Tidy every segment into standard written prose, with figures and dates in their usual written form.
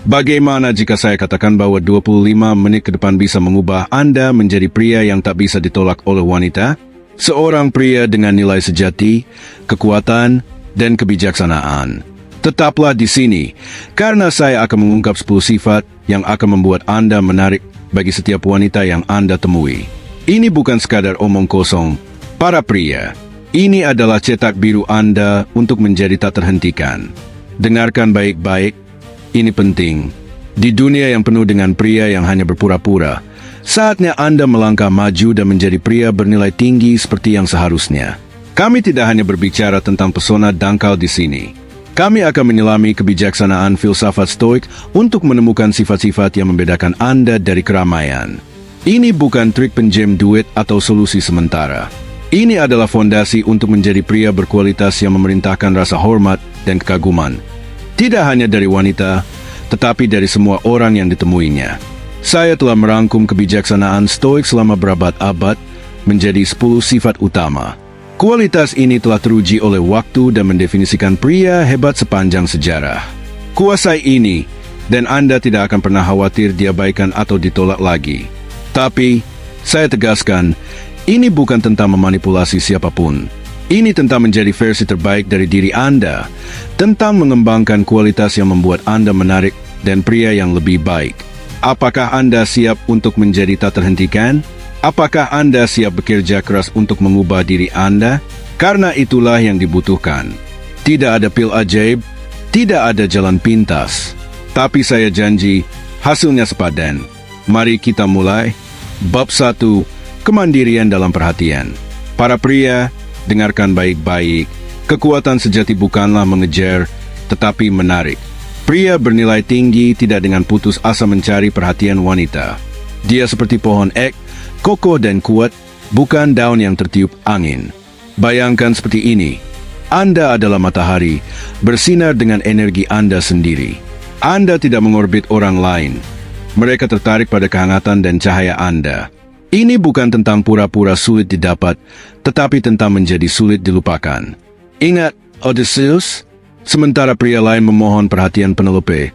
Bagaimana jika saya katakan bahwa 25 menit ke depan bisa mengubah Anda menjadi pria yang tak bisa ditolak oleh wanita? Seorang pria dengan nilai sejati, kekuatan, dan kebijaksanaan. Tetaplah di sini, karena saya akan mengungkap 10 sifat yang akan membuat Anda menarik bagi setiap wanita yang Anda temui. Ini bukan sekadar omong kosong, para pria. Ini adalah cetak biru Anda untuk menjadi tak terhentikan. Dengarkan baik-baik, ini penting. Di dunia yang penuh dengan pria yang hanya berpura-pura, saatnya Anda melangkah maju dan menjadi pria bernilai tinggi seperti yang seharusnya. Kami tidak hanya berbicara tentang pesona dangkal di sini. Kami akan menyelami kebijaksanaan filsafat stoik untuk menemukan sifat-sifat yang membedakan Anda dari keramaian. Ini bukan trik penjem duit atau solusi sementara. Ini adalah fondasi untuk menjadi pria berkualitas yang memerintahkan rasa hormat dan kekaguman. Tidak hanya dari wanita, tetapi dari semua orang yang ditemuinya. Saya telah merangkum kebijaksanaan stoik selama berabad-abad menjadi 10 sifat utama. Kualitas ini telah teruji oleh waktu dan mendefinisikan pria hebat sepanjang sejarah. Kuasai ini, dan Anda tidak akan pernah khawatir diabaikan atau ditolak lagi. Tapi, saya tegaskan, ini bukan tentang memanipulasi siapapun. Ini tentang menjadi versi terbaik dari diri Anda, tentang mengembangkan kualitas yang membuat Anda menarik dan pria yang lebih baik. Apakah Anda siap untuk menjadi tak terhentikan? Apakah Anda siap bekerja keras untuk mengubah diri Anda? Karena itulah yang dibutuhkan. Tidak ada pil ajaib, tidak ada jalan pintas. Tapi saya janji, hasilnya sepadan. Mari kita mulai. Bab 1, Kemandirian dalam perhatian. Para pria, dengarkan baik-baik. Kekuatan sejati bukanlah mengejar, tetapi menarik. Pria bernilai tinggi tidak dengan putus asa mencari perhatian wanita. Dia seperti pohon ek, kokoh dan kuat, bukan daun yang tertiup angin. Bayangkan seperti ini. Anda adalah matahari, bersinar dengan energi Anda sendiri. Anda tidak mengorbit orang lain. Mereka tertarik pada kehangatan dan cahaya Anda. Ini bukan tentang pura-pura sulit didapat, tetapi tentang menjadi sulit dilupakan. Ingat, Odysseus? Sementara pria lain memohon perhatian Penelope,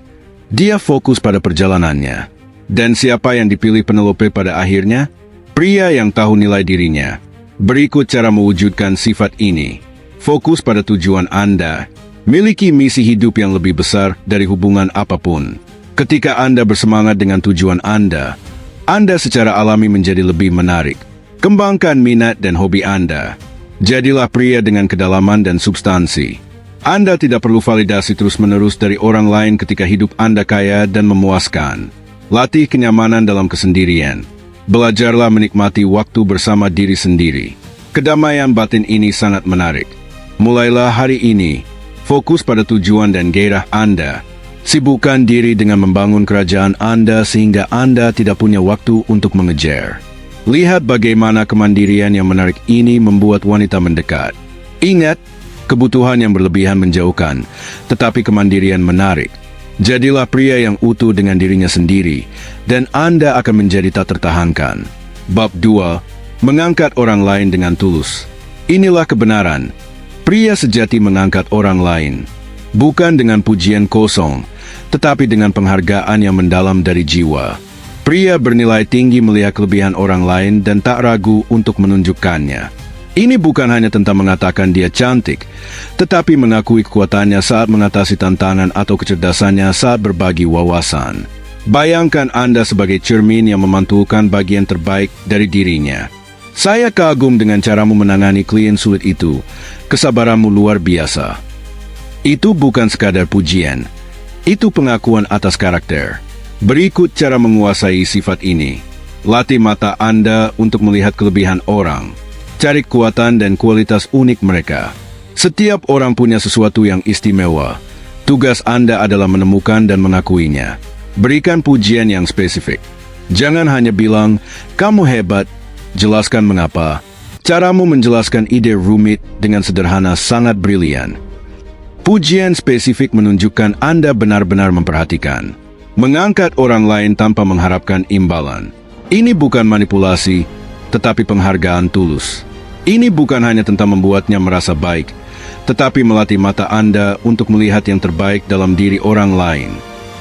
dia fokus pada perjalanannya. Dan siapa yang dipilih Penelope pada akhirnya? Pria yang tahu nilai dirinya. Berikut cara mewujudkan sifat ini. Fokus pada tujuan Anda. Miliki misi hidup yang lebih besar dari hubungan apapun. Ketika Anda bersemangat dengan tujuan Anda secara alami menjadi lebih menarik. Kembangkan minat dan hobi Anda. Jadilah pria dengan kedalaman dan substansi. Anda tidak perlu validasi terus-menerus dari orang lain ketika hidup Anda kaya dan memuaskan. Latih kenyamanan dalam kesendirian. Belajarlah menikmati waktu bersama diri sendiri. Kedamaian batin ini sangat menarik. Mulailah hari ini. Fokus pada tujuan dan gairah Anda. Sibukkan diri dengan membangun kerajaan Anda sehingga Anda tidak punya waktu untuk mengejar. Lihat bagaimana kemandirian yang menarik ini membuat wanita mendekat. Ingat, kebutuhan yang berlebihan menjauhkan, tetapi kemandirian menarik. Jadilah pria yang utuh dengan dirinya sendiri, dan Anda akan menjadi tak tertahankan. Bab 2, Mengangkat orang lain dengan tulus. Inilah kebenaran. Pria sejati mengangkat orang lain. Bukan dengan pujian kosong, tetapi dengan penghargaan yang mendalam dari jiwa. Pria bernilai tinggi melihat kelebihan orang lain dan tak ragu untuk menunjukkannya. Ini bukan hanya tentang mengatakan dia cantik, tetapi mengakui kekuatannya saat mengatasi tantangan atau kecerdasannya saat berbagi wawasan. Bayangkan Anda sebagai cermin yang memantulkan bagian terbaik dari dirinya. Saya kagum dengan caramu menangani klien sulit itu. Kesabaranmu luar biasa. Itu bukan sekadar pujian. Itu pengakuan atas karakter. Berikut cara menguasai sifat ini. Latih mata Anda untuk melihat kelebihan orang. Cari kekuatan dan kualitas unik mereka. Setiap orang punya sesuatu yang istimewa. Tugas Anda adalah menemukan dan mengakuinya. Berikan pujian yang spesifik. Jangan hanya bilang, kamu hebat. Jelaskan mengapa. Caramu menjelaskan ide rumit dengan sederhana sangat brilian. Pujian spesifik menunjukkan Anda benar-benar memperhatikan. Mengangkat orang lain tanpa mengharapkan imbalan. Ini bukan manipulasi, tetapi penghargaan tulus. Ini bukan hanya tentang membuatnya merasa baik, tetapi melatih mata Anda untuk melihat yang terbaik dalam diri orang lain.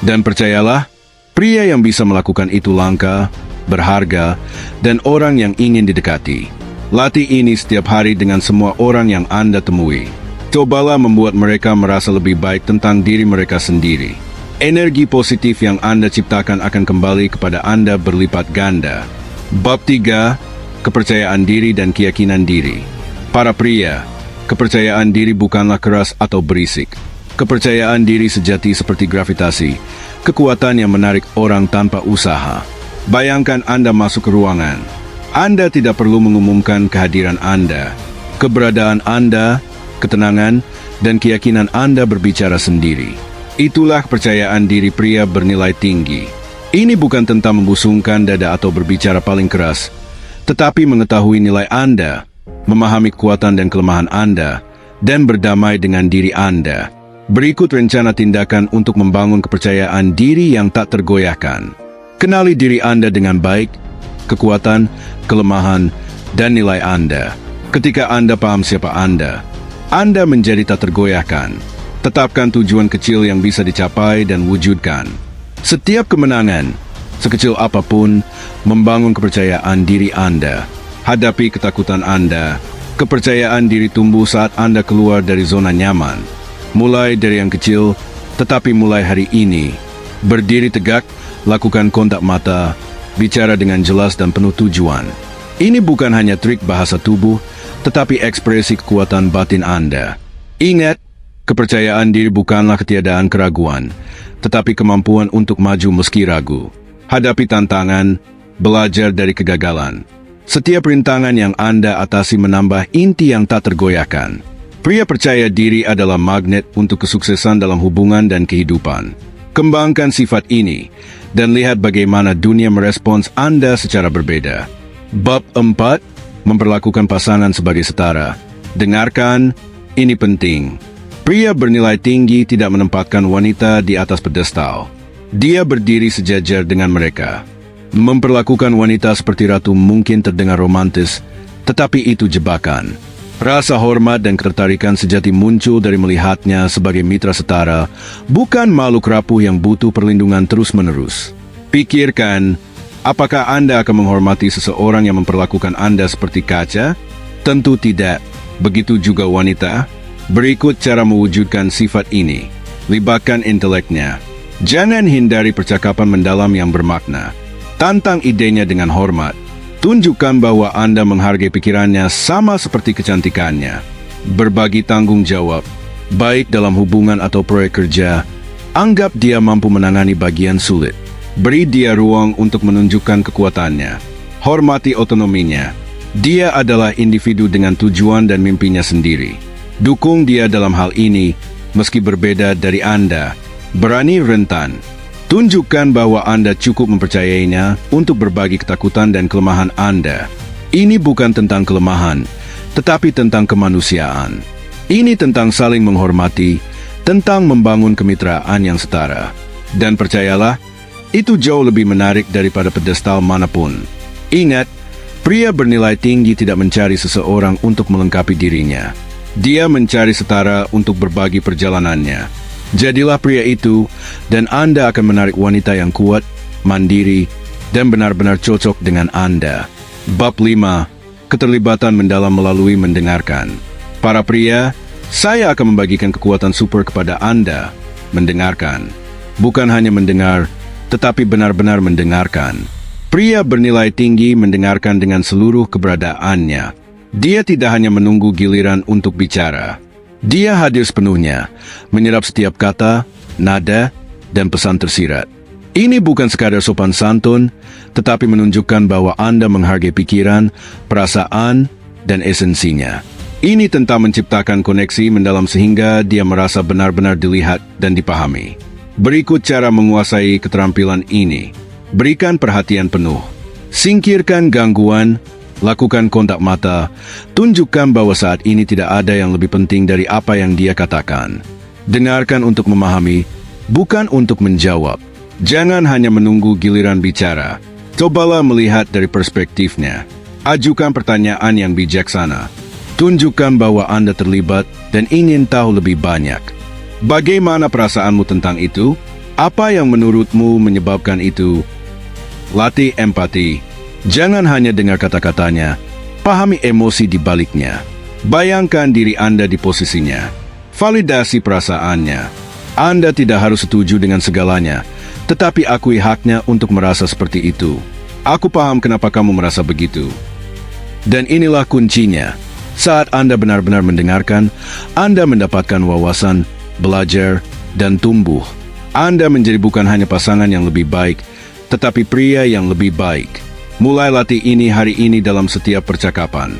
Dan percayalah, pria yang bisa melakukan itu langka, berharga, dan orang yang ingin didekati. Latih ini setiap hari dengan semua orang yang Anda temui. Cobalah membuat mereka merasa lebih baik tentang diri mereka sendiri. Energi positif yang Anda ciptakan akan kembali kepada Anda berlipat ganda. Bab 3. Kepercayaan diri dan keyakinan diri. Para pria, kepercayaan diri bukanlah keras atau berisik. Kepercayaan diri sejati seperti gravitasi, kekuatan yang menarik orang tanpa usaha. Bayangkan Anda masuk ke ruangan. Anda tidak perlu mengumumkan kehadiran Anda. Keberadaan Anda, ketenangan, dan keyakinan Anda berbicara sendiri. Itulah kepercayaan diri pria bernilai tinggi. Ini bukan tentang membusungkan dada atau berbicara paling keras, tetapi mengetahui nilai Anda, memahami kekuatan dan kelemahan Anda, dan berdamai dengan diri Anda. Berikut rencana tindakan untuk membangun kepercayaan diri yang tak tergoyahkan. Kenali diri Anda dengan baik, kekuatan, kelemahan, dan nilai Anda. Ketika Anda paham siapa Anda menjadi tak tergoyahkan. Tetapkan tujuan kecil yang bisa dicapai dan wujudkan. Setiap kemenangan, sekecil apapun, membangun kepercayaan diri Anda. Hadapi ketakutan Anda. Kepercayaan diri tumbuh saat Anda keluar dari zona nyaman. Mulai dari yang kecil, tetapi mulai hari ini. Berdiri tegak, lakukan kontak mata, bicara dengan jelas dan penuh tujuan. Ini bukan hanya trik bahasa tubuh, tetapi ekspresi kekuatan batin Anda. Ingat, kepercayaan diri bukanlah ketiadaan keraguan, tetapi kemampuan untuk maju meski ragu. Hadapi tantangan, belajar dari kegagalan. Setiap rintangan yang Anda atasi menambah inti yang tak tergoyahkan. Pria percaya diri adalah magnet untuk kesuksesan dalam hubungan dan kehidupan. Kembangkan sifat ini, dan lihat bagaimana dunia merespons Anda secara berbeda. Bab 4. Memperlakukan pasangan sebagai setara. Dengarkan, ini penting. Pria bernilai tinggi tidak menempatkan wanita di atas pedestal. Dia berdiri sejajar dengan mereka. Memperlakukan wanita seperti ratu mungkin terdengar romantis, tetapi itu jebakan. Rasa hormat dan ketertarikan sejati muncul dari melihatnya sebagai mitra setara, bukan makhluk rapuh yang butuh perlindungan terus-menerus. Pikirkan, apakah Anda akan menghormati seseorang yang memperlakukan Anda seperti kaca? Tentu tidak. Begitu juga wanita. Berikut cara mewujudkan sifat ini. Libatkan inteleknya. Jangan hindari percakapan mendalam yang bermakna. Tantang idenya dengan hormat. Tunjukkan bahwa Anda menghargai pikirannya sama seperti kecantikannya. Berbagi tanggung jawab, baik dalam hubungan atau proyek kerja. Anggap dia mampu menangani bagian sulit. Beri dia ruang untuk menunjukkan kekuatannya. Hormati otonominya. Dia adalah individu dengan tujuan dan mimpinya sendiri. Dukung dia dalam hal ini, meski berbeda dari Anda. Berani rentan. Tunjukkan bahwa Anda cukup mempercayainya untuk berbagi ketakutan dan kelemahan Anda. Ini bukan tentang kelemahan, tetapi tentang kemanusiaan. Ini tentang saling menghormati, tentang membangun kemitraan yang setara. Dan percayalah, itu jauh lebih menarik daripada pedestal manapun. Ingat, pria bernilai tinggi tidak mencari seseorang untuk melengkapi dirinya. Dia mencari setara untuk berbagi perjalanannya. Jadilah pria itu, dan Anda akan menarik wanita yang kuat, mandiri, dan benar-benar cocok dengan Anda. Bab 5. Keterlibatan mendalam melalui mendengarkan. Para pria, saya akan membagikan kekuatan super kepada Anda. Mendengarkan. Bukan hanya mendengar, tetapi benar-benar mendengarkan. Pria bernilai tinggi mendengarkan dengan seluruh keberadaannya. Dia tidak hanya menunggu giliran untuk bicara. Dia hadir sepenuhnya, menyerap setiap kata, nada, dan pesan tersirat. Ini bukan sekadar sopan santun, tetapi menunjukkan bahwa Anda menghargai pikiran, perasaan, dan esensinya. Ini tentang menciptakan koneksi mendalam sehingga dia merasa benar-benar dilihat dan dipahami. Berikut cara menguasai keterampilan ini. Berikan perhatian penuh. Singkirkan gangguan. Lakukan kontak mata, tunjukkan bahwa saat ini tidak ada yang lebih penting dari apa yang dia katakan. Dengarkan untuk memahami, bukan untuk menjawab. Jangan hanya menunggu giliran bicara. Cobalah melihat dari perspektifnya. Ajukan pertanyaan yang bijaksana. Tunjukkan bahwa Anda terlibat dan ingin tahu lebih banyak. Bagaimana perasaanmu tentang itu? Apa yang menurutmu menyebabkan itu? Latih empati. Jangan hanya dengar kata-katanya, pahami emosi di baliknya. Bayangkan diri Anda di posisinya. Validasi perasaannya. Anda tidak harus setuju dengan segalanya, tetapi akui haknya untuk merasa seperti itu. Aku paham kenapa kamu merasa begitu. Dan inilah kuncinya. Saat Anda benar-benar mendengarkan, Anda mendapatkan wawasan, belajar, dan tumbuh. Anda menjadi bukan hanya pasangan yang lebih baik, tetapi pria yang lebih baik. Mulai latih ini hari ini dalam setiap percakapan.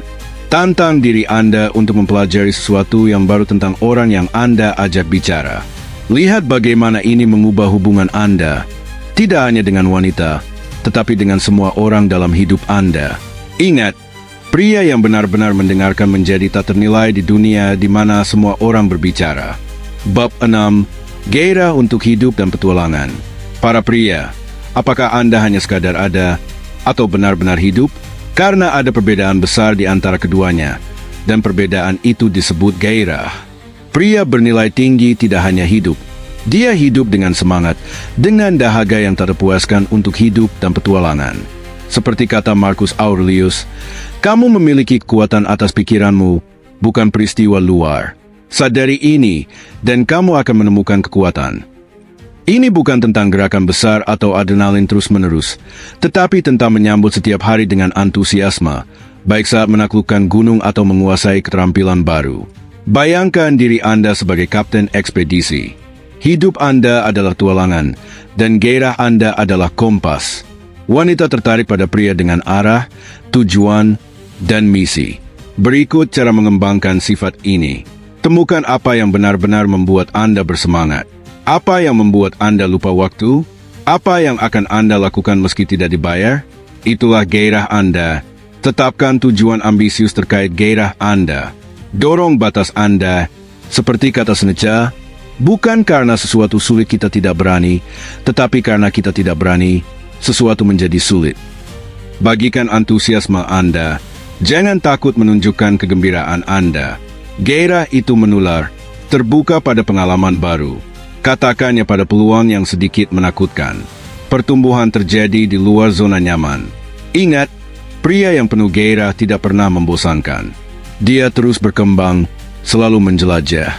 Tantang diri Anda untuk mempelajari sesuatu yang baru tentang orang yang Anda ajak bicara. Lihat bagaimana ini mengubah hubungan Anda, tidak hanya dengan wanita, tetapi dengan semua orang dalam hidup Anda. Ingat, pria yang benar-benar mendengarkan menjadi tak ternilai di dunia di mana semua orang berbicara. Bab 6. Gairah untuk hidup dan petualangan. Para pria, apakah Anda hanya sekadar ada atau benar-benar hidup? Karena ada perbedaan besar di antara keduanya, dan perbedaan itu disebut gairah. Pria bernilai tinggi tidak hanya hidup, dia hidup dengan semangat, dengan dahaga yang tak terpuaskan untuk hidup dan petualangan. Seperti kata Marcus Aurelius, kamu memiliki kekuatan atas pikiranmu, bukan peristiwa luar. Sadari ini, dan kamu akan menemukan kekuatan. Ini bukan tentang gerakan besar atau adrenalin terus-menerus, tetapi tentang menyambut setiap hari dengan antusiasme, baik saat menaklukkan gunung atau menguasai keterampilan baru. Bayangkan diri Anda sebagai kapten ekspedisi. Hidup Anda adalah tualangan, dan gairah Anda adalah kompas. Wanita tertarik pada pria dengan arah, tujuan, dan misi. Berikut cara mengembangkan sifat ini. Temukan apa yang benar-benar membuat Anda bersemangat. Apa yang membuat Anda lupa waktu? Apa yang akan Anda lakukan meski tidak dibayar? Itulah gairah Anda. Tetapkan tujuan ambisius terkait gairah Anda. Dorong batas Anda. Seperti kata Seneca, bukan karena sesuatu sulit kita tidak berani, tetapi karena kita tidak berani, sesuatu menjadi sulit. Bagikan antusiasme Anda. Jangan takut menunjukkan kegembiraan Anda. Gairah itu menular, terbuka pada pengalaman baru. Katakannya pada peluang yang sedikit menakutkan. Pertumbuhan terjadi di luar zona nyaman. Ingat, pria yang penuh gairah tidak pernah membosankan. Dia terus berkembang, selalu menjelajah.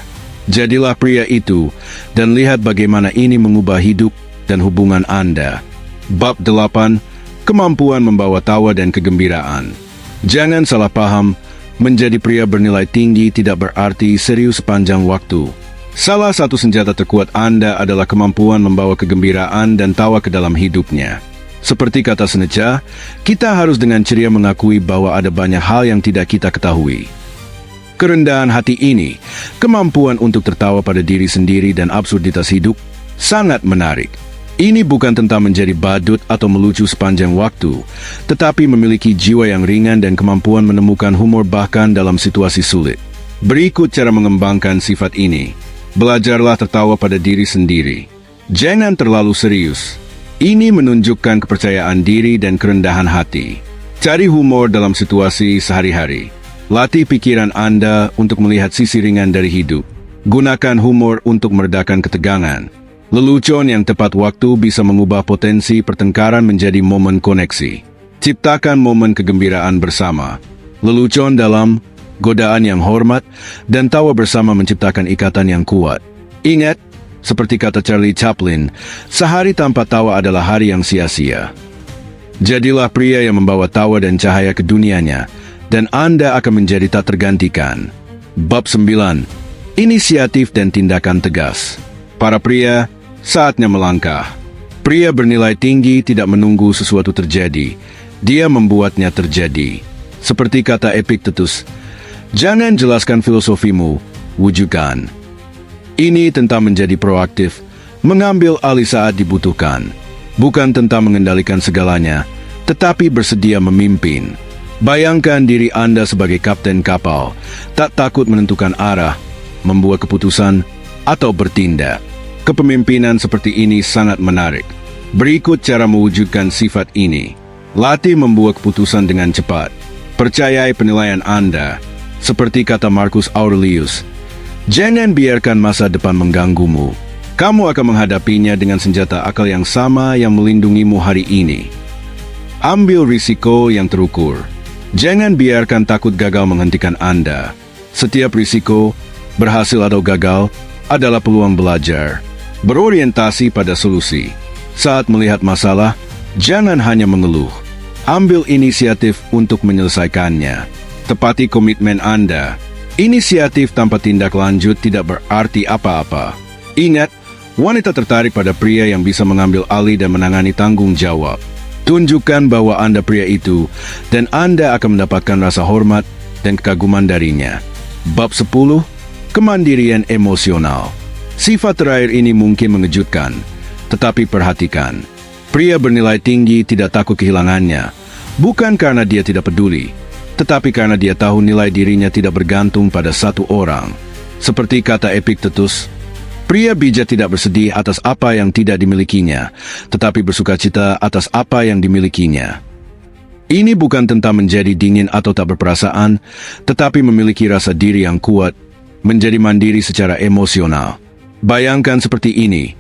Jadilah pria itu, dan lihat bagaimana ini mengubah hidup dan hubungan Anda. Bab 8. Kemampuan membawa tawa dan kegembiraan. Jangan salah paham, menjadi pria bernilai tinggi tidak berarti serius sepanjang waktu. Salah satu senjata terkuat Anda adalah kemampuan membawa kegembiraan dan tawa ke dalam hidupnya. Seperti kata Seneca, kita harus dengan ceria mengakui bahwa ada banyak hal yang tidak kita ketahui. Kerendahan hati ini, kemampuan untuk tertawa pada diri sendiri dan absurditas hidup, sangat menarik. Ini bukan tentang menjadi badut atau melucu sepanjang waktu, tetapi memiliki jiwa yang ringan dan kemampuan menemukan humor bahkan dalam situasi sulit. Berikut cara mengembangkan sifat ini. Belajarlah tertawa pada diri sendiri. Jangan terlalu serius. Ini menunjukkan kepercayaan diri dan kerendahan hati. Cari humor dalam situasi sehari-hari. Latih pikiran Anda untuk melihat sisi ringan dari hidup. Gunakan humor untuk meredakan ketegangan. Lelucon yang tepat waktu bisa mengubah potensi pertengkaran menjadi momen koneksi. Ciptakan momen kegembiraan bersama. Lelucon dalam godaan yang hormat, dan tawa bersama menciptakan ikatan yang kuat. Ingat, seperti kata Charlie Chaplin, sehari tanpa tawa adalah hari yang sia-sia. Jadilah pria yang membawa tawa dan cahaya ke dunianya, dan Anda akan menjadi tak tergantikan. Bab 9. Inisiatif dan tindakan tegas. Para pria, saatnya melangkah. Pria bernilai tinggi tidak menunggu sesuatu terjadi, dia membuatnya terjadi. Seperti kata Epictetus, jangan jelaskan filosofimu, wujudkan. Ini tentang menjadi proaktif, mengambil alih saat dibutuhkan. Bukan tentang mengendalikan segalanya, tetapi bersedia memimpin. Bayangkan diri Anda sebagai kapten kapal, tak takut menentukan arah, membuat keputusan, atau bertindak. Kepemimpinan seperti ini sangat menarik. Berikut cara mewujudkan sifat ini. Latih membuat keputusan dengan cepat. Percayai penilaian Anda. Seperti kata Marcus Aurelius, jangan biarkan masa depan mengganggumu. Kamu akan menghadapinya dengan senjata akal yang sama yang melindungimu hari ini. Ambil risiko yang terukur. Jangan biarkan takut gagal menghentikan Anda. Setiap risiko, berhasil atau gagal, adalah peluang belajar. Berorientasi pada solusi. Saat melihat masalah, jangan hanya mengeluh. Ambil inisiatif untuk menyelesaikannya. Tepati komitmen Anda. Inisiatif tanpa tindak lanjut tidak berarti apa-apa. Ingat, wanita tertarik pada pria yang bisa mengambil alih dan menangani tanggung jawab. Tunjukkan bahwa Anda pria itu, dan Anda akan mendapatkan rasa hormat dan kekaguman darinya. Bab 10. Kemandirian emosional. Sifat terakhir ini mungkin mengejutkan, tetapi perhatikan. Pria bernilai tinggi tidak takut kehilangannya, bukan karena dia tidak peduli, tetapi karena dia tahu nilai dirinya tidak bergantung pada satu orang. Seperti kata Epictetus, pria bijak tidak bersedih atas apa yang tidak dimilikinya, tetapi bersukacita atas apa yang dimilikinya. Ini bukan tentang menjadi dingin atau tak berperasaan, tetapi memiliki rasa diri yang kuat, menjadi mandiri secara emosional. Bayangkan seperti ini,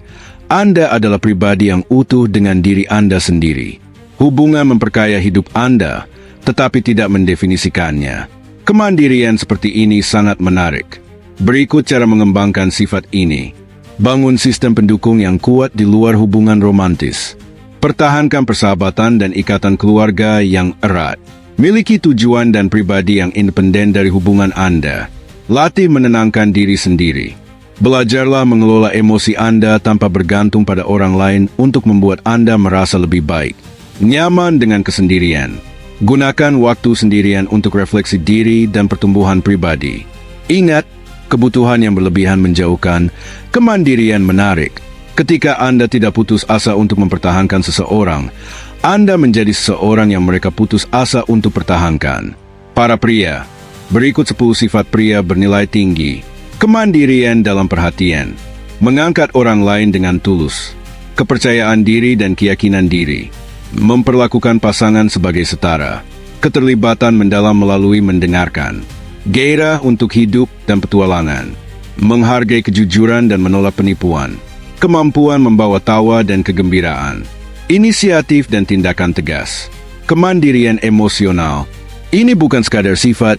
Anda adalah pribadi yang utuh dengan diri Anda sendiri. Hubungan memperkaya hidup Anda, tetapi tidak mendefinisikannya. Kemandirian seperti ini sangat menarik. Berikut cara mengembangkan sifat ini. Bangun sistem pendukung yang kuat di luar hubungan romantis. Pertahankan persahabatan dan ikatan keluarga yang erat. Miliki tujuan dan pribadi yang independen dari hubungan Anda. Latih menenangkan diri sendiri. Belajarlah mengelola emosi Anda tanpa bergantung pada orang lain untuk membuat Anda merasa lebih baik. Nyaman dengan kesendirian. Gunakan waktu sendirian untuk refleksi diri dan pertumbuhan pribadi. Ingat, kebutuhan yang berlebihan menjauhkan, kemandirian menarik. Ketika Anda tidak putus asa untuk mempertahankan seseorang, Anda menjadi seseorang yang mereka putus asa untuk pertahankan. Para pria, berikut 10 sifat pria bernilai tinggi. Kemandirian dalam perhatian. Mengangkat orang lain dengan tulus. Kepercayaan diri dan keyakinan diri. Memperlakukan pasangan sebagai setara. Keterlibatan mendalam melalui mendengarkan. Gairah untuk hidup dan petualangan. Menghargai kejujuran dan menolak penipuan. Kemampuan membawa tawa dan kegembiraan. Inisiatif dan tindakan tegas. Kemandirian emosional. Ini bukan sekadar sifat,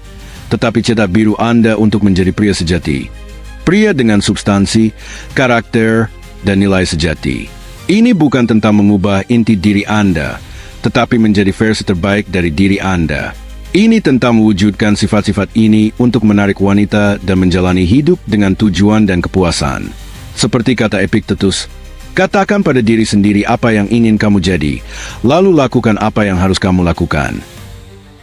tetapi cetak biru Anda untuk menjadi pria sejati. Pria dengan substansi, karakter, dan nilai sejati. Ini bukan tentang mengubah inti diri Anda, tetapi menjadi versi terbaik dari diri Anda. Ini tentang mewujudkan sifat-sifat ini untuk menarik wanita dan menjalani hidup dengan tujuan dan kepuasan. Seperti kata Epictetus, katakan pada diri sendiri apa yang ingin kamu jadi, lalu lakukan apa yang harus kamu lakukan.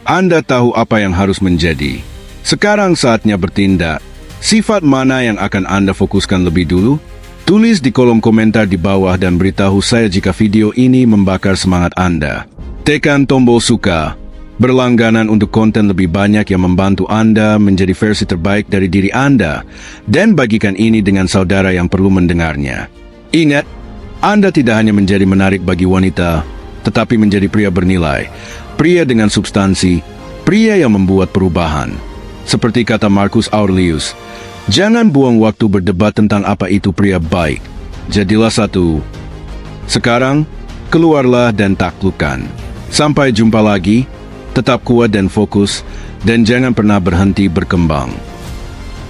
Anda tahu apa yang harus menjadi. Sekarang saatnya bertindak. Sifat mana yang akan Anda fokuskan lebih dulu? Tulis di kolom komentar di bawah dan beritahu saya jika video ini membakar semangat Anda. Tekan tombol suka. Berlangganan untuk konten lebih banyak yang membantu Anda menjadi versi terbaik dari diri Anda, dan bagikan ini dengan saudara yang perlu mendengarnya. Ingat, Anda tidak hanya menjadi menarik bagi wanita, tetapi menjadi pria bernilai, pria dengan substansi, pria yang membuat perubahan. Seperti kata Marcus Aurelius, jangan buang waktu berdebat tentang apa itu pria baik. Jadilah satu. Sekarang, keluarlah dan taklukkan. Sampai jumpa lagi, tetap kuat dan fokus, dan jangan pernah berhenti berkembang.